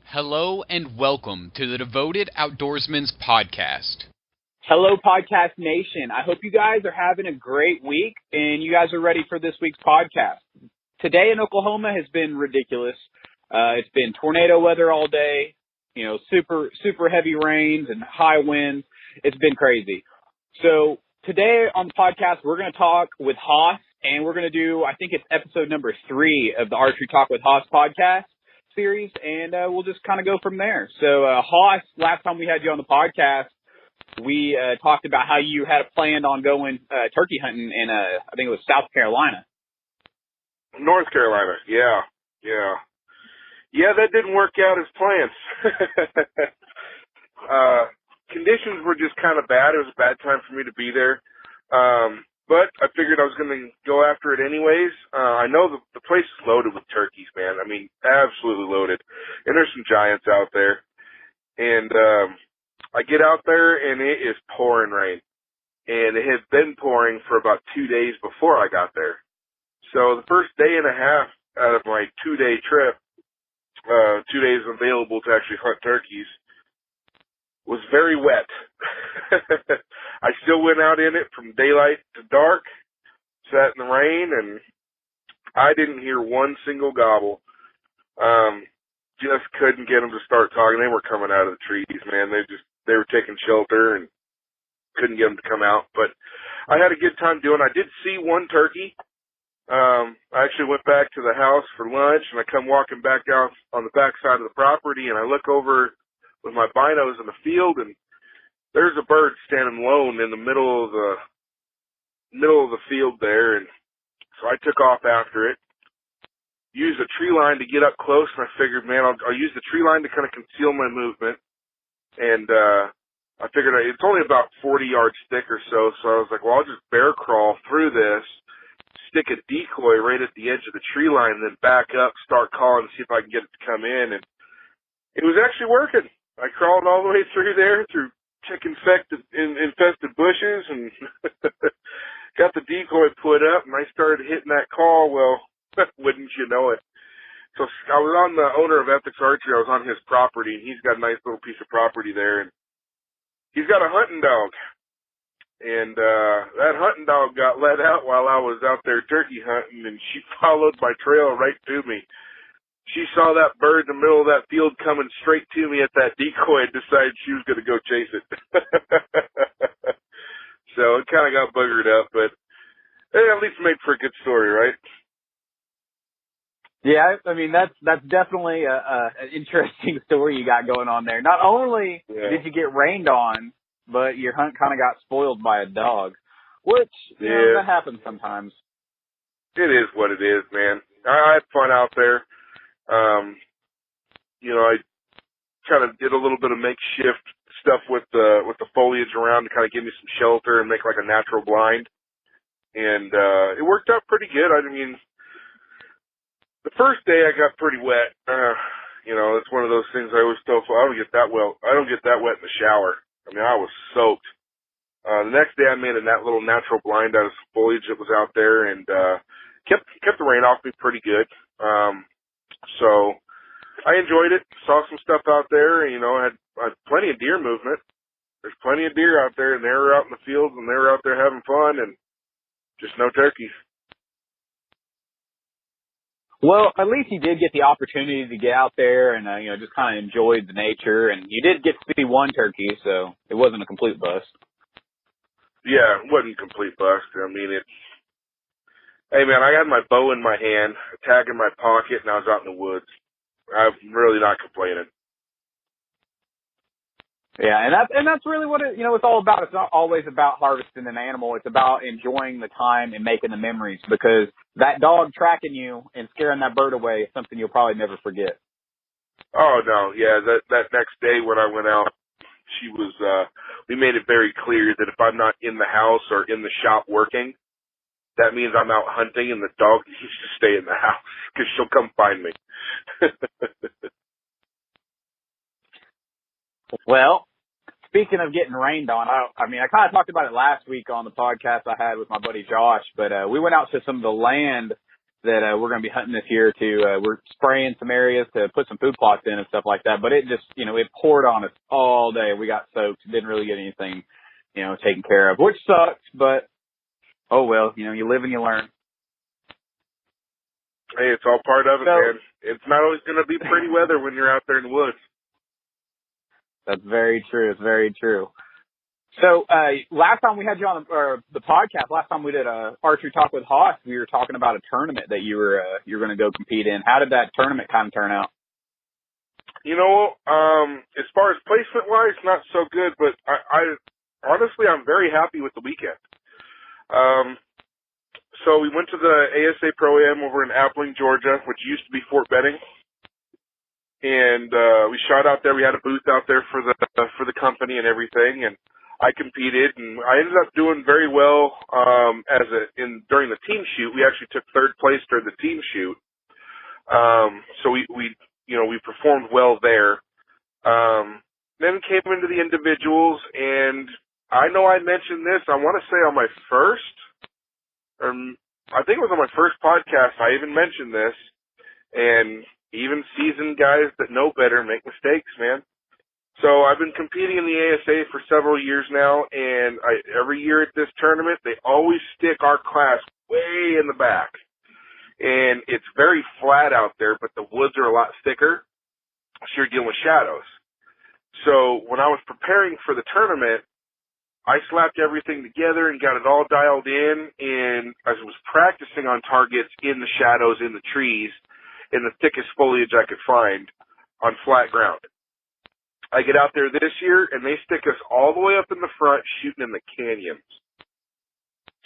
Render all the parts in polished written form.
Hello and welcome to the Devoted Outdoorsman Podcast. Hello, Podcast Nation. I hope you guys are having a great week and you guys are ready for this week's podcast. Today in Oklahoma has been ridiculous. It's been tornado weather all day, super heavy rains and high winds. It's been crazy. So today on the podcast, we're going to talk with Haas, and we're going to do, I think it's episode number 3 of the Archery Talk with Haas podcast series, and we'll just kind of go from there. So Haas, last time we had you on the podcast, we talked about how you had planned on going turkey hunting in, I think it was South Carolina. North Carolina, yeah. Yeah, that didn't work out as planned. Conditions were just kind of bad. It was a bad time for me to be there. But I figured I was going to go after it anyways. I know the place is loaded with turkeys, man. I mean, absolutely loaded. And there's some giants out there. And I get out there, and it is pouring rain. And it had been pouring for about 2 days before I got there. So the first day and a half out of my 2-day trip, 2 days available to actually hunt turkeys, was very wet. I still went out in it from daylight to dark, sat in the rain, and I didn't hear one single gobble. Just couldn't get them to start talking. They were coming out of the trees, man. They were taking shelter and couldn't get them to come out. But I had a good time doing it. I did see one turkey. I actually went back to the house for lunch, and I come walking back out on the back side of the property, and I look over with my binos in the field, and there's a bird standing alone in the middle of the field there. And so I took off after it, used a tree line to get up close, and I figured, man, I'll use the tree line to kind of conceal my movement. And I figured it's only about 40 yards thick or so, so I was like, well, I'll just bear crawl through this, stick a decoy right at the edge of the tree line, and then back up, start calling, see if I can get it to come in. And it was actually working. I crawled all the way through there, through infested bushes, and got the decoy put up, and I started hitting that call. Well, wouldn't you know it? So I was on the owner of Ethics Archery. I was on his property, and he's got a nice little piece of property there, and he's got a hunting dog. And that hunting dog got let out while I was out there turkey hunting, and she followed my trail right to me. She saw that bird in the middle of that field coming straight to me at that decoy and decided she was going to go chase it. So it kind of got buggered up, but at least made for a good story, right? Yeah, I mean, that's definitely an interesting story you got going on there. Not only did you get rained on, but your hunt kind of got spoiled by a dog, which, that happens sometimes. It is what it is, man. I had fun out there. I kind of did a little bit of makeshift stuff with the foliage around to kind of give me some shelter and make like a natural blind. And it worked out pretty good. I mean, the first day I got pretty wet. It's one of those things I always tell folks, I don't get that wet in the shower. I mean, I was soaked. The next day I made a little natural blind out of some foliage that was out there, and kept the rain off me pretty good. So I enjoyed it, saw some stuff out there, I had plenty of deer movement. There's plenty of deer out there, and they were out in the fields, and they were out there having fun, and just no turkeys. Well, at least you did get the opportunity to get out there and, just kind of enjoy the nature, and you did get to see one turkey, so it wasn't a complete bust. Yeah, it wasn't a complete bust. I mean, hey man, I had my bow in my hand, a tag in my pocket, and I was out in the woods. I'm really not complaining. Yeah, and that's really what it's all about. It's not always about harvesting an animal. It's about enjoying the time and making the memories, because that dog tracking you and scaring that bird away is something you'll probably never forget. Oh no, yeah, that next day when I went out, we made it very clear that if I'm not in the house or in the shop working, that means I'm out hunting, and the dog needs to stay in the house because she'll come find me. Well, speaking of getting rained on, I mean, I kind of talked about it last week on the podcast I had with my buddy Josh, but we went out to some of the land that we're going to be hunting this year we're spraying some areas to put some food plots in and stuff like that. But it just, it poured on us all day. We got soaked. Didn't really get anything, taken care of, which sucks, but oh well, you live and you learn. Hey, it's all part of it, man. It's not always going to be pretty weather when you're out there in the woods. That's very true. It's very true. So, last time we had you on the podcast, last time we did a Archery Talk with Haas, we were talking about a tournament that you were going to go compete in. How did that tournament kind of turn out? As far as placement wise, not so good, but I honestly, I'm very happy with the weekend. So we went to the ASA Pro-Am over in Appling, Georgia, which used to be Fort Benning. And we shot out there. We had a booth out there for the company and everything, and I competed, and I ended up doing very well during the team shoot. We actually took third place during the team shoot. So we performed well there. Then came into the individuals, and I know I mentioned this. I want to say on my first, I think it was on my first podcast, I even mentioned this, and even seasoned guys that know better make mistakes, man. So I've been competing in the ASA for several years now, and every year at this tournament, they always stick our class way in the back. And it's very flat out there, but the woods are a lot thicker, so you're dealing with shadows. So when I was preparing for the tournament, I slapped everything together and got it all dialed in, and I was practicing on targets in the shadows, in the trees, in the thickest foliage I could find on flat ground. I get out there this year, and they stick us all the way up in the front shooting in the canyons.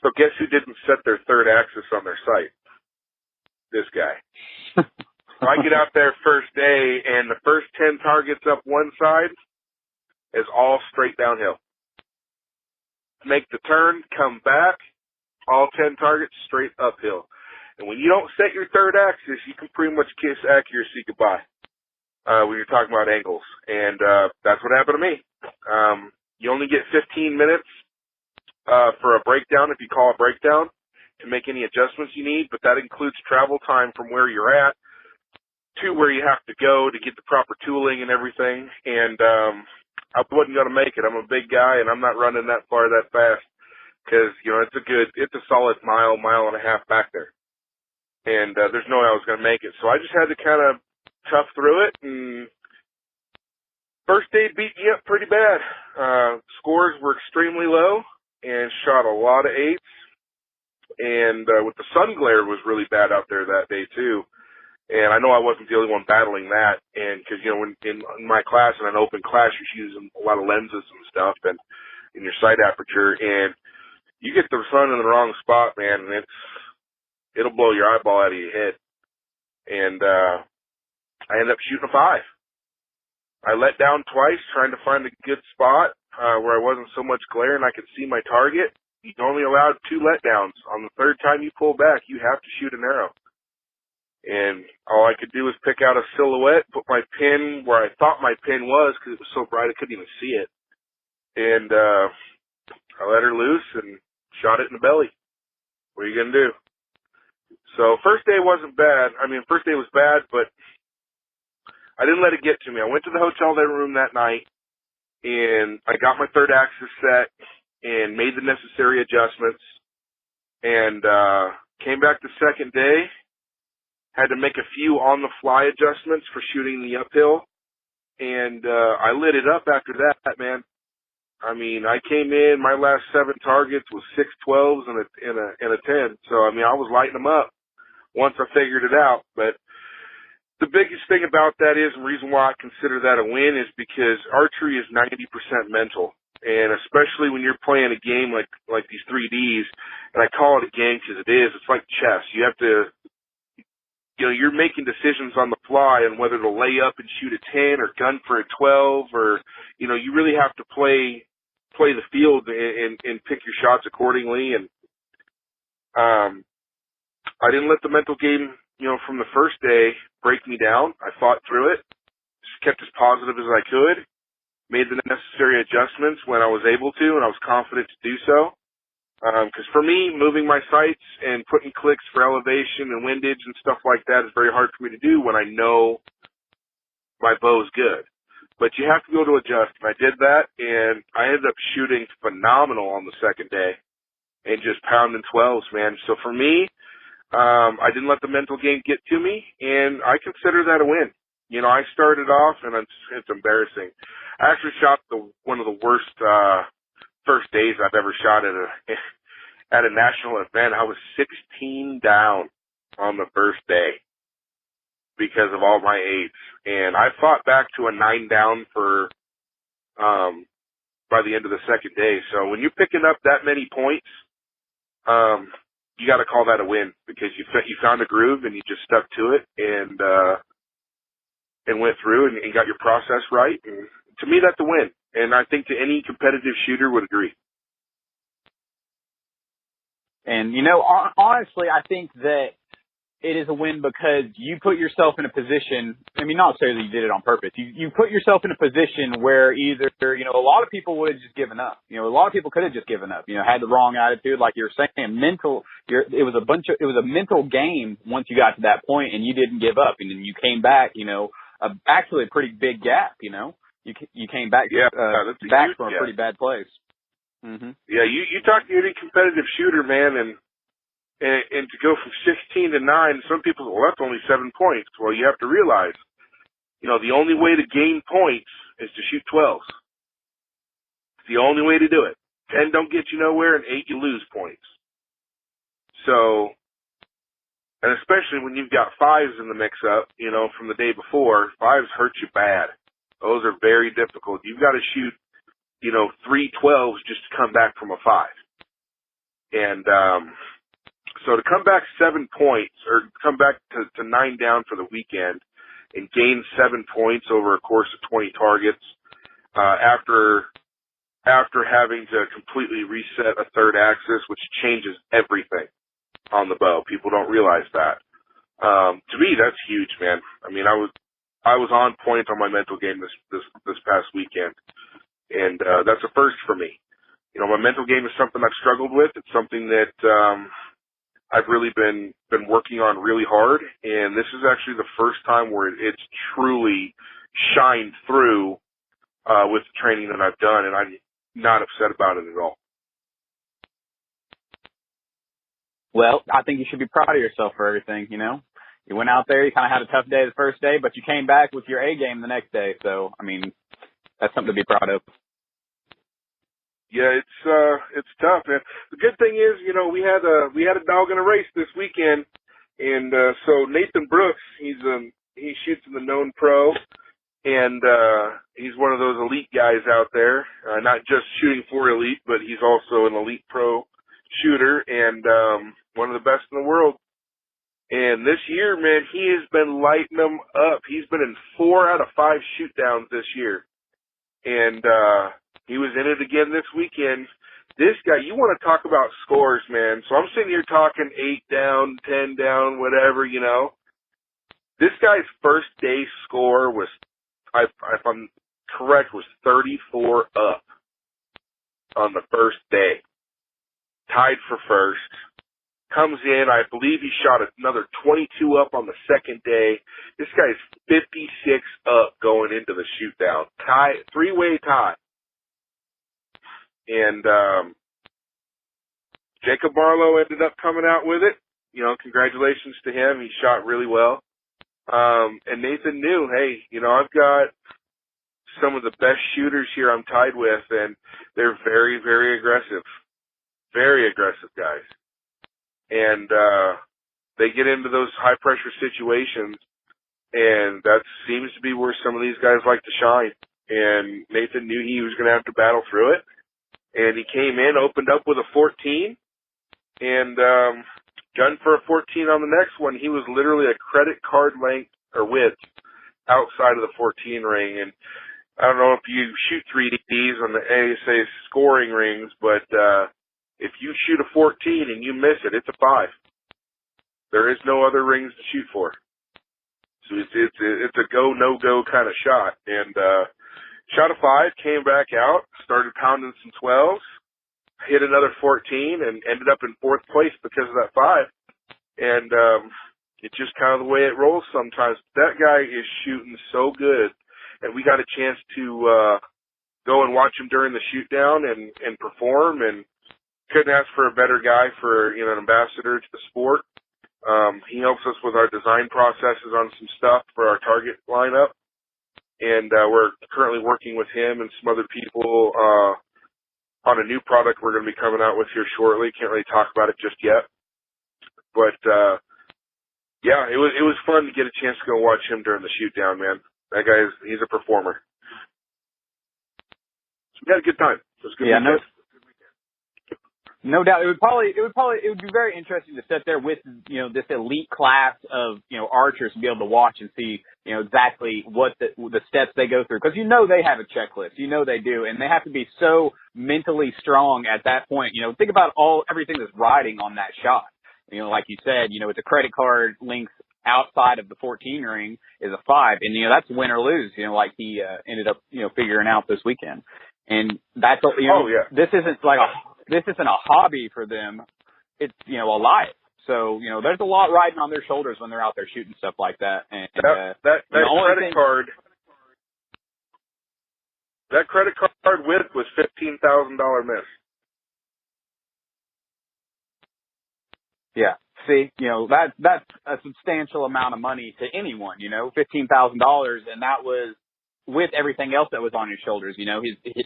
So guess who didn't set their third axis on their sight? This guy. So I get out there first day, and the first 10 targets up one side is all straight downhill. Make the turn, come back, all 10 targets straight uphill. And when you don't set your third axis, you can pretty much kiss accuracy goodbye when you're talking about angles. And that's what happened to me. You only get 15 minutes for a breakdown, if you call a breakdown, to make any adjustments you need, but that includes travel time from where you're at to where you have to go to get the proper tooling and everything. And I wasn't going to make it. I'm a big guy, and I'm not running that far that fast because, it's a solid mile and a half back there. And there's no way I was going to make it. So I just had to kind of tough through it. And first day beat me up pretty bad. Scores were extremely low and shot a lot of 8s. And with the sun glare was really bad out there that day, too. And I know I wasn't the only one battling that. And because, when in my class, in an open class, you're using a lot of lenses and stuff and in your sight aperture. And you get the sun in the wrong spot, man, and it'll blow your eyeball out of your head. And I ended up shooting a 5. I let down twice trying to find a good spot where I wasn't so much glare and I could see my target. You're only allowed 2 letdowns. On the third time you pull back, you have to shoot an arrow. And all I could do was pick out a silhouette, put my pin where I thought my pin was because it was so bright I couldn't even see it. And I let her loose and shot it in the belly. What are you going to do? So first day wasn't bad. First day was bad, but I didn't let it get to me. I went to the hotel room that night, and I got my third axis set and made the necessary adjustments, and came back the second day, had to make a few on-the-fly adjustments for shooting the uphill, and I lit it up after that, man. I came in, my last 7 targets was 6 12s and a 10, so, I was lighting them up once I figured it out, but the biggest thing about that is, and the reason why I consider that a win is because archery is 90% mental. And especially when you're playing a game like these 3Ds, and I call it a game because it is, it's like chess. You have to, you're making decisions on the fly on whether to lay up and shoot a 10 or gun for a 12 or, you really have to play the field and pick your shots accordingly. And I didn't let the mental game, from the first day break me down. I fought through it, just kept as positive as I could. made the necessary adjustments when I was able to, and I was confident to do so. Because for me, moving my sights and putting clicks for elevation and windage and stuff like that is very hard for me to do when I know my bow is good. But you have to be able to adjust. And I did that, and I ended up shooting phenomenal on the second day and just pounding 12s, man. So for me, I didn't let the mental game get to me, and I consider that a win. You know, I started off, and it's embarrassing. I actually shot one of the worst first days I've ever shot at a national event. I was 16 down on the first day because of all my aids, and I fought back to a 9 down for by the end of the second day. So when you're picking up that many points, you got to call that a win because you found a groove and you just stuck to it and went through and got your process right. And to me, that's a win. And I think any competitive shooter would agree. And, you know, honestly, I think that it is a win because you put yourself in a position, I mean, not necessarily you did it on purpose. You put yourself in a position where either, you know, a lot of people would have just given up. You know, a lot of people could have just given up, you know, had the wrong attitude. Like you're saying, it was a mental game once you got to that point and you didn't give up. And then you came back, you know, actually a pretty big gap, you know. You came back, back from a pretty bad place. Mm-hmm. Yeah, you talk to any competitive shooter, man, and to go from 16 to 9, some people say, well, that's only 7 points. Well, you have to realize, you know, the only way to gain points is to shoot 12s. It's the only way to do it. 10 don't get you nowhere, and 8 you lose points. So, and especially when you've got 5s in the mix-up, you know, from the day before, 5s hurt you bad. Those are very difficult. You've got to shoot, you know, 3 12s just to come back from a 5. And so to come back 7 points, or come back to 9 down for the weekend and gain 7 points over a course of 20 targets, after having to completely reset a third axis, which changes everything on the bow. People don't realize that. To me, that's huge, man. I mean, I was on point on my mental game this past weekend, and that's a first for me. You know, my mental game is something I've struggled with. It's something that I've really been working on really hard, and this is actually the first time where it's truly shined through with the training that I've done, and I'm not upset about it at all. Well, I think you should be proud of yourself for everything, you know. You went out there, you kind of had a tough day the first day, but you came back with your A game the next day. So, I mean, that's something to be proud of. Yeah, it's tough, man. The good thing is, you know, we had a dog in a race this weekend, and so Nathan Brooks, he shoots in the known pro, and he's one of those elite guys out there, not just shooting for elite, but he's also an elite pro shooter and one of the best in the world. And this year, man, he has been lighting them up. He's been in 4 out of 5 shoot downs this year. And he was in it again this weekend. This guy, you want to talk about scores, man. So I'm sitting here talking 8 down, 10 down, whatever, you know. This guy's first day score was, if I'm correct, was 34 up on the first day. Tied for first. Comes in, I believe he shot another 22 up on the second day. This guy's 56 up going into the shoot down. Tie, 3-way tie. And Jacob Barlow ended up coming out with it. You know, congratulations to him. He shot really well. And Nathan knew, hey, you know, I've got some of the best shooters here I'm tied with, and they're very, very aggressive. Very aggressive guys. And they get into those high-pressure situations, and that seems to be where some of these guys like to shine. And Nathan knew he was going to have to battle through it. And he came in, opened up with a 14, and gunned for a 14 on the next one. He was literally a credit card length or width outside of the 14 ring. And I don't know if you shoot 3Ds on the ASA scoring rings, but if you shoot a 14 and you miss it, it's a 5. There is no other rings to shoot for. So it's a go, no-go kind of shot. And shot a 5, came back out, started pounding some 12s, hit another 14, and ended up in 4th place because of that 5. And it's just kind of the way it rolls sometimes. That guy is shooting so good, and we got a chance to go and watch him during the shoot down and perform, and couldn't ask for a better guy for, you know, an ambassador to the sport. He helps us with our design processes on some stuff for our target lineup, and we're currently working with him and some other people on a new product we're going to be coming out with here shortly. Can't really talk about it just yet, but yeah, it was fun to get a chance to go watch him during the shoot down, man. That guy he's a performer. So we had a good time. It was a good weekend. No doubt. It would be very interesting to sit there with, you know, this elite class of, you know, archers and be able to watch and see, you know, exactly what the steps they go through. Because, you know, they have a checklist. You know they do. And they have to be so mentally strong at that point. You know, think about everything that's riding on that shot. You know, like you said, you know, it's a credit card length outside of the 14 ring is a 5. And, you know, that's win or lose, you know, like he ended up, you know, figuring out this weekend. And that's, you know, this isn't a hobby for them. It's, you know, a life. So, you know, there's a lot riding on their shoulders when they're out there shooting stuff like that. And that credit card width was $15,000 miss. Yeah. See, you know, that's a substantial amount of money to anyone, you know, $15,000. And that was with everything else that was on his shoulders, you know,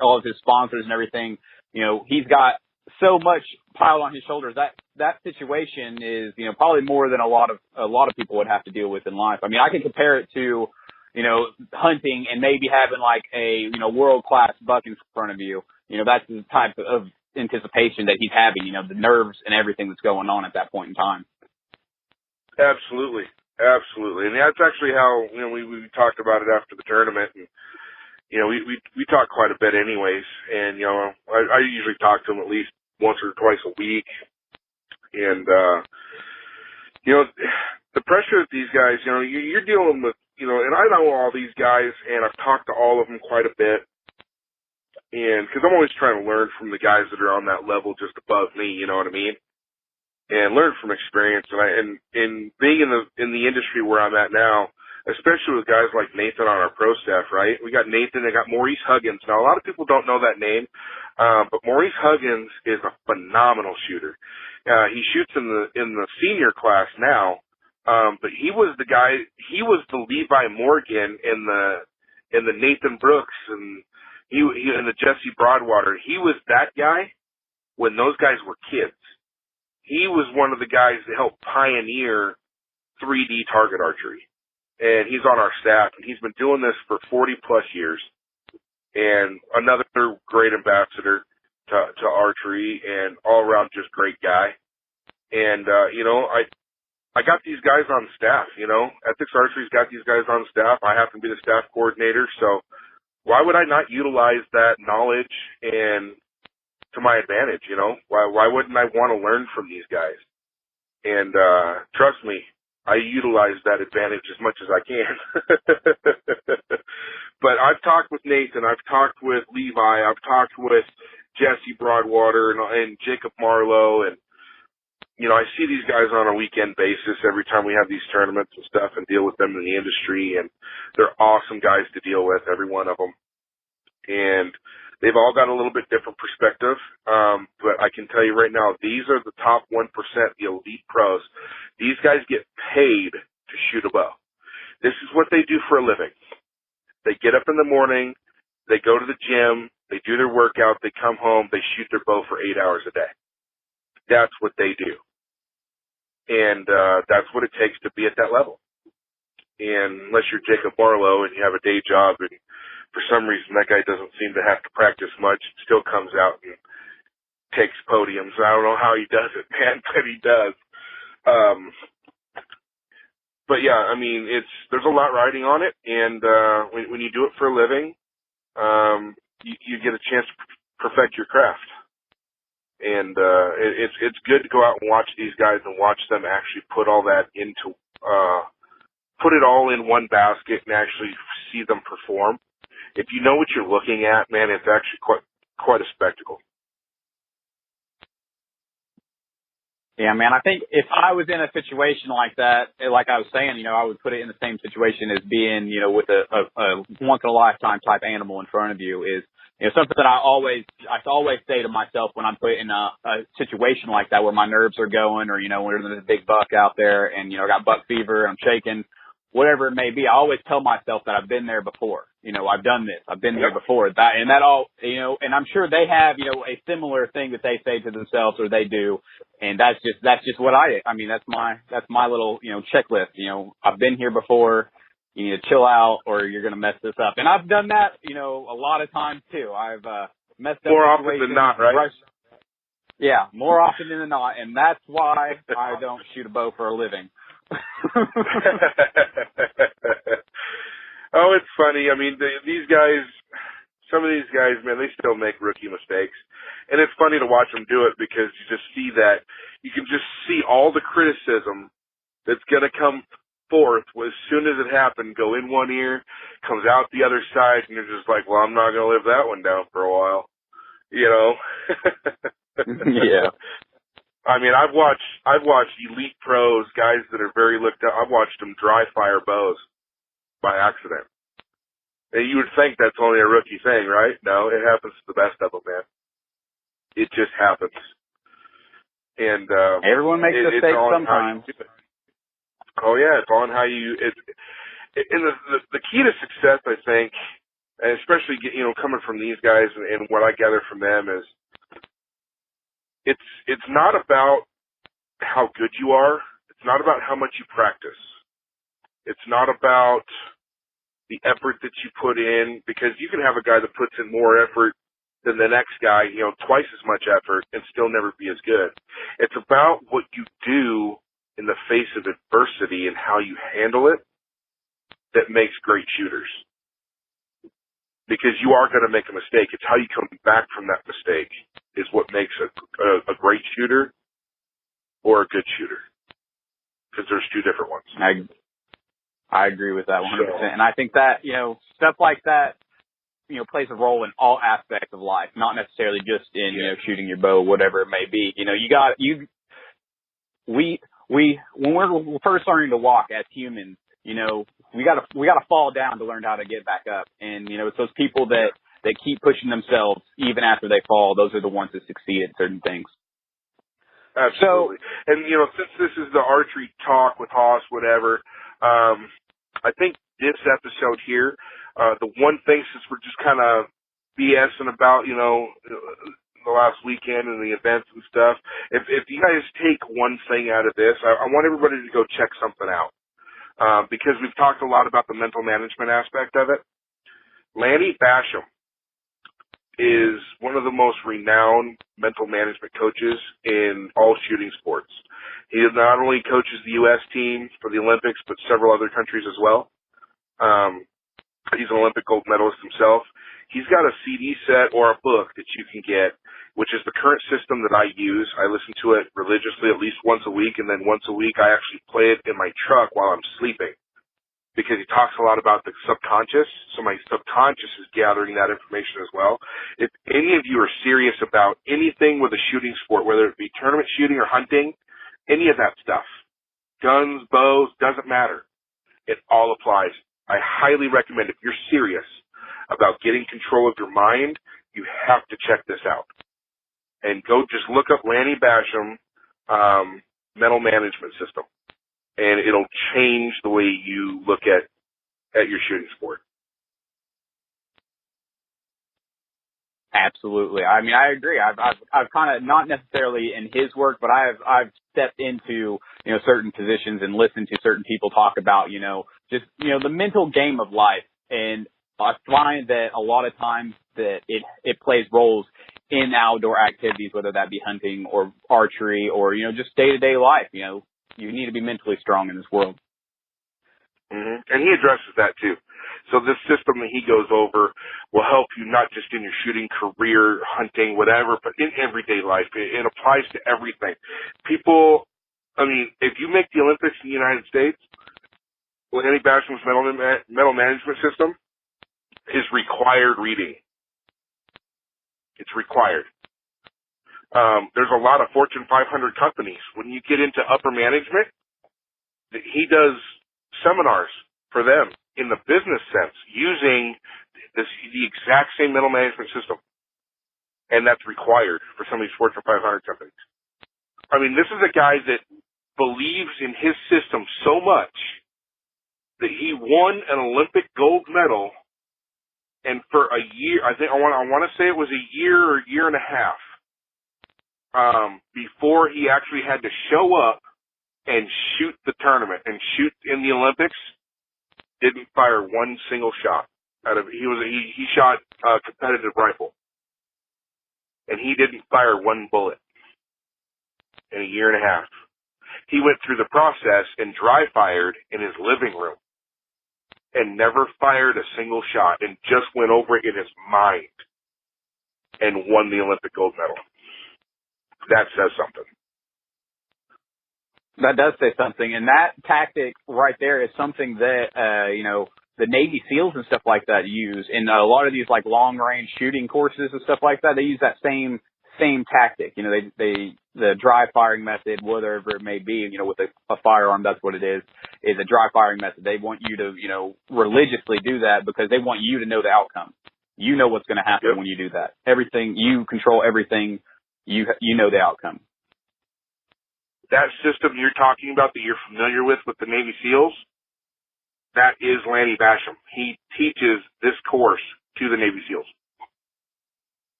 all of his sponsors and everything. You know, he's got so much piled on his shoulders. That situation is, you know, probably more than a lot of people would have to deal with in life. I mean, I can compare it to, you know, hunting and maybe having like a, you know, world-class buck in front of you. You know, that's the type of anticipation that he's having, you know, the nerves and everything that's going on at that point in time. Absolutely. Absolutely. And that's actually how, you know, we talked about it after the tournament, and, you know, we talk quite a bit anyways. And, you know, I usually talk to him at least once or twice a week. And, you know, the pressure that these guys, you know, you're dealing with, you know, and I know all these guys, and I've talked to all of them quite a bit. And because I'm always trying to learn from the guys that are on that level just above me, you know what I mean? And learn from experience. And being in the industry where I'm at now, especially with guys like Nathan on our pro staff, right? We got Nathan and got Maurice Huggins. Now, a lot of people don't know that name, but Maurice Huggins is a phenomenal shooter. He shoots in the senior class now, but he was the Levi Morgan in the Nathan Brooks and he and the Jesse Broadwater. He was that guy when those guys were kids. He was one of the guys that helped pioneer 3D target archery. And he's on our staff, and he's been doing this for 40 plus years. And another great ambassador to archery, and all around just great guy. And, you know, I got these guys on staff, you know, Ethics Archery's got these guys on staff. I happen to be the staff coordinator. So why would I not utilize that knowledge and to my advantage, you know? Why wouldn't I want to learn from these guys? And trust me, I utilize that advantage as much as I can. But I've talked with Nathan, I've talked with Levi, I've talked with Jesse Broadwater and Jacob Marlowe, and, you know, I see these guys on a weekend basis every time we have these tournaments and stuff and deal with them in the industry, and they're awesome guys to deal with, every one of them. And they've all got a little bit different perspective, but I can tell you right now, these are the top 1%, the elite pros. These guys get paid to shoot a bow. This is what they do for a living. They get up in the morning, they go to the gym, they do their workout, they come home, they shoot their bow for 8 hours a day. That's what they do. And that's what it takes to be at that level. And unless you're Jacob Marlowe and you have a day job, and for some reason that guy doesn't seem to have to practice much, still comes out and takes podiums. I don't know how he does it, man, but he does. But yeah, I mean, there's a lot riding on it, and when you do it for a living, you get a chance to perfect your craft. And it's good to go out and watch these guys and watch them actually put all that put it all in one basket and actually see them perform. if you know what you're looking at, man, it's actually quite a spectacle. Yeah, man, I think if I was in a situation like that, like I was saying, I would put it in the same situation as being, with a once in a lifetime type animal in front of you is, something that I always say to myself when I'm put in a situation like that where my nerves are going or, when there's a big buck out there and, I got buck fever and I'm shaking, whatever it may be. I always tell myself that I've been there before. I've done this. I've been there before. That all, and I'm sure they have, a similar thing that they say to themselves or they do. And that's just what that's my little, checklist. I've been here before. You need to chill out or you're going to mess this up. And I've done that, a lot of times too. I've messed up more often than not, right? Yeah, more often than not. And that's why I don't shoot a bow for a living. Oh, it's funny. I mean, these guys, some of these guys, man, they still make rookie mistakes. And it's funny to watch them do it because you just see that. You can just see all the criticism that's going to come forth as soon as it happened, go in one ear, comes out the other side, and you're just like, well, I'm not going to live that one down for a while. Yeah. I mean, I've watched elite pros, guys that are very looked up. I've watched them dry fire bows by accident. And you would think that's only a rookie thing, right? No, it happens to the best of them, man. It just happens. And everyone makes mistakes sometimes. Oh yeah, it's on how you. And the key to success, I think, and especially coming from these guys and what I gather from them is, it's not about how good you are. It's not about how much you practice. It's not about the effort that you put in, because you can have a guy that puts in more effort than the next guy, twice as much effort and still never be as good. It's about what you do in the face of adversity and how you handle it that makes great shooters. Because you are going to make a mistake. It's how you come back from that mistake is what makes a great shooter or a good shooter. Because there's two different ones. I agree with that 100%. And I think that, stuff like that, plays a role in all aspects of life, not necessarily just in, shooting your bow, whatever it may be. When we're first learning to walk as humans, we gotta fall down to learn how to get back up. And, it's those people that keep pushing themselves even after they fall. Those are the ones that succeed at certain things. Absolutely. And, since this is the archery talk with Haas, whatever, I think this episode here, the one thing, since we're just kind of BSing about, the last weekend and the events and stuff, if you guys take one thing out of this, I want everybody to go check something out. Because we've talked a lot about the mental management aspect of it. Lanny Basham is one of the most renowned mental management coaches in all shooting sports. He not only coaches the U.S. team for the Olympics, but several other countries as well. He's an Olympic gold medalist himself. He's got a CD set or a book that you can get, which is the current system that I use. I listen to it religiously at least once a week, and then once a week I actually play it in my truck while I'm sleeping, because he talks a lot about the subconscious, so my subconscious is gathering that information as well. If any of you are serious about anything with a shooting sport, whether it be tournament shooting or hunting, any of that stuff, guns, bows, doesn't matter. It all applies. I highly recommend, if you're serious about getting control of your mind, you have to check this out. And go just look up Lanny Basham mental management system, and it'll change the way you look at your shooting sport. Absolutely. I mean, I agree. I've kind of, not necessarily in his work, but I've stepped into, certain positions and listened to certain people talk about, just, the mental game of life. And I find that a lot of times that it plays roles in outdoor activities, whether that be hunting or archery or, just day-to-day life. You need to be mentally strong in this world. Mm-hmm. And he addresses that too. So this system that he goes over will help you not just in your shooting career, hunting, whatever, but in everyday life. It applies to everything. People, if you make the Olympics in the United States, Lanny Basham's mental management system, is required reading. It's required. There's a lot of Fortune 500 companies. When you get into upper management, he does seminars for them in the business sense using the exact same middle management system. And that's required for some of these Fortune 500 companies. I mean, this is a guy that believes in his system so much that he won an Olympic gold medal, and for a year, I want to say it was a year or year and a half, before he actually had to show up and shoot the tournament and shoot in the Olympics, didn't fire one single shot out of he shot a competitive rifle, and he didn't fire one bullet in a year and a half. He went through the process and dry fired in his living room and never fired a single shot and just went over it in his mind and won the Olympic gold medal. That says something. That does say something. And that tactic right there is something that, the Navy SEALs and stuff like that use. In a lot of these like long range shooting courses and stuff like that, they use that same tactic. The dry firing method, whatever it may be, with a firearm, that's what it is a dry firing method. They want you to, religiously do that because they want you to know the outcome. You know what's going to happen when you do that. Everything, you control everything. You know the outcome. That system you're talking about that you're familiar with the Navy SEALs, that is Lanny Basham. He teaches this course to the Navy SEALs.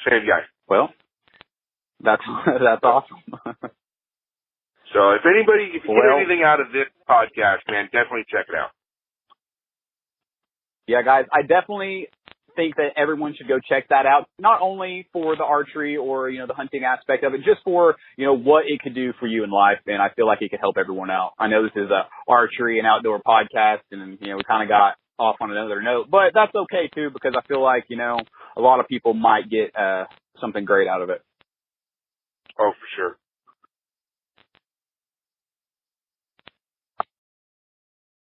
Same guy. Well, that's awesome. So if you get anything out of this podcast, man, definitely check it out. Yeah, guys, I definitely think that everyone should go check that out, not only for the archery or, the hunting aspect of it, just for, what it could do for you in life. And I feel like it could help everyone out. I know this is a archery and outdoor podcast, and, we kind of got off on another note, but that's okay too, because I feel like, a lot of people might get something great out of it. Oh, for sure.